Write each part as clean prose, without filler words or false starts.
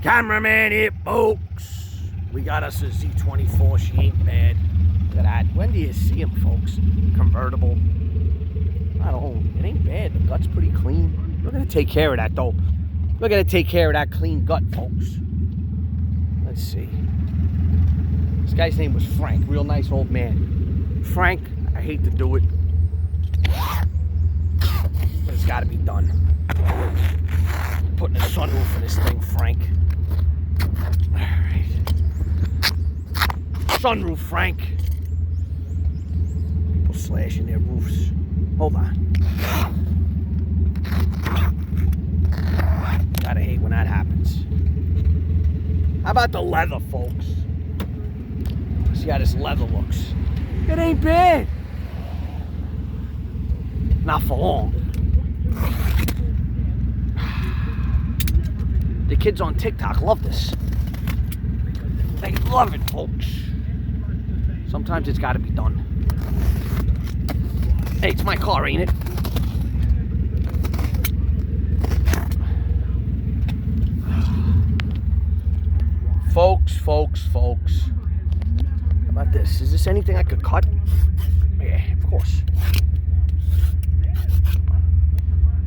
Cameraman here, folks. We got us a Z24. She ain't bad. Look at that. When do you see him, folks? Convertible. I don't know. It ain't bad. The gut's pretty clean. We're gonna take care of that, though. We're gonna take care of that clean gut, folks. Let's see. This guy's name was Frank. Real nice old man. Frank, I hate to do it, but it's gotta be done. Putting a sunroof in this thing, Frank. Alright. Sunroof, Frank. People slashing their roofs. Hold on. Gotta hate when that happens. How about the leather, folks? See how this leather looks. It ain't bad. Not for long. The kids on TikTok love this. They love it, folks. Sometimes it's gotta be done. Hey, it's my car, ain't it? Folks. How about this? Is this anything I could cut? Yeah, of course.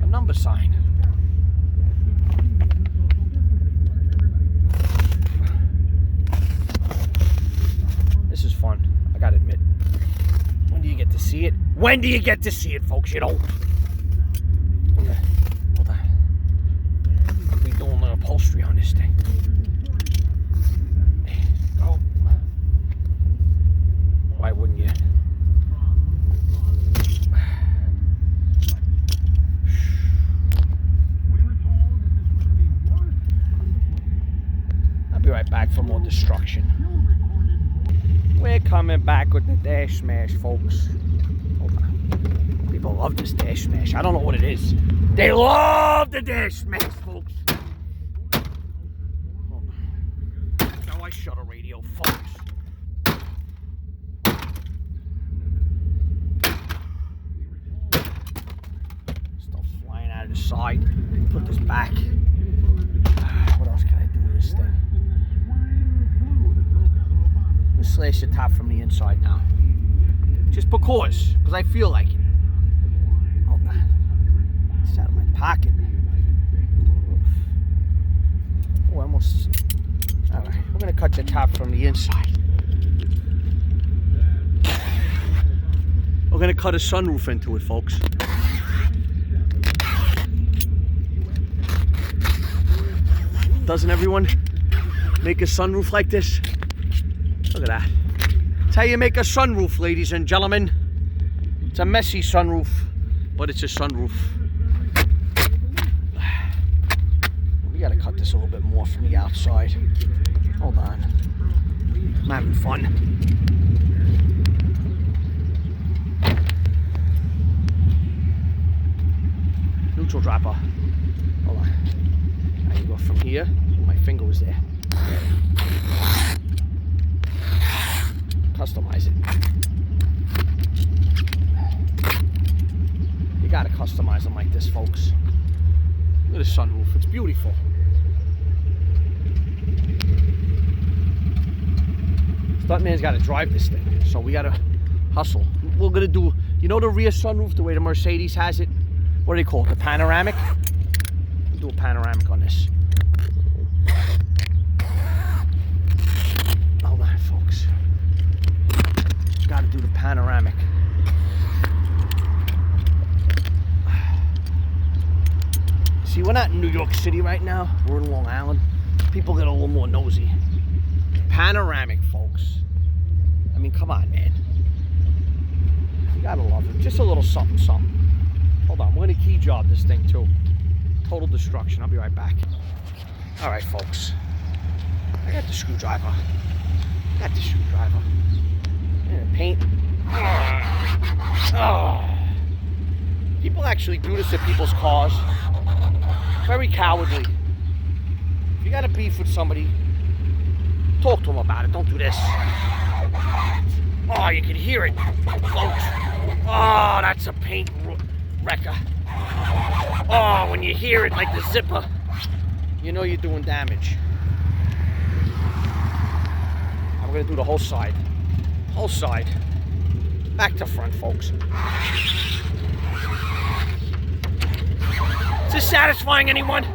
A number sign. This is fun, I gotta admit. When do you get to see it? When do you get to see it, folks? You don't. Okay, hold on. I'll be doing the upholstery on this thing. Go. Why wouldn't you? I'll be right back for more destruction. We're coming back with the Dash Smash, folks. Hold on. People love this Dash Smash. I don't know what it is. They love the Dash Smash, folks. Hold on. Now I shut a radio, folks. Stuff's flying out of the side. Put this back. What else can I do with this thing? Slash the top from the inside now. Just because I feel like it. Hold on. It's out of my pocket. Oh, almost. Alright, we're gonna cut the top from the inside. We're gonna cut a sunroof into it, folks. Doesn't everyone make a sunroof like this? Look at that. That's how you make a sunroof, ladies and gentlemen. It's a messy sunroof, but it's a sunroof. We gotta cut this a little bit more from the outside. Hold on. I'm having fun. Neutral dropper. Hold on. Now you go from here. My finger was there. Customize it. You gotta customize them like this, folks. Look at the sunroof. It's beautiful. Stuntman's gotta drive this thing, so we gotta hustle. We're gonna do, you know the rear sunroof, the way the Mercedes has it? What do they call it? The Panoramic? We'll do a panoramic on this. Hold on, folks. Got to do the panoramic. See, we're not in New York City right now. We're in Long Island. People get a little more nosy. Panoramic, folks. I mean, come on, man. You gotta love it. Just a little something, something. Hold on, we're gonna key job this thing too. Total destruction. I'll be right back. All right, folks. I got the screwdriver. Paint. Oh. People actually do this at people's cars. Very cowardly. If you got a beef with somebody, talk to them about it. Don't do this. Oh, you can hear it, folks. Oh, that's a paint wrecker. Oh, when you hear it like the zipper. you know you're doing damage. I'm gonna do the whole side. Whole side. Back to front, folks. Is this satisfying anyone?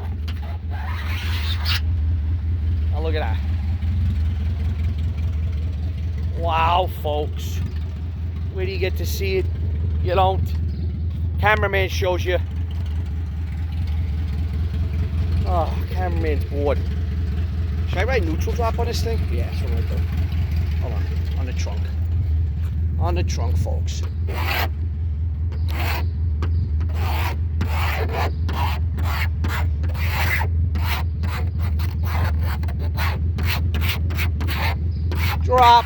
Oh, look at that. Wow, folks. Where do you get to see it? You don't. Cameraman shows you. Oh, cameraman's bored. Should I write neutral drop on this thing? Yeah, that's what I'm gonna do. Hold on. On the trunk. On the trunk, folks. Drop.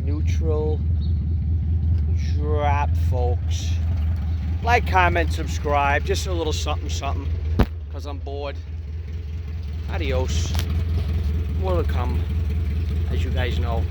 Neutral drop, folks. Like, comment, subscribe. Just a little something, something. Because I'm bored. Adios. More to come, as you guys know.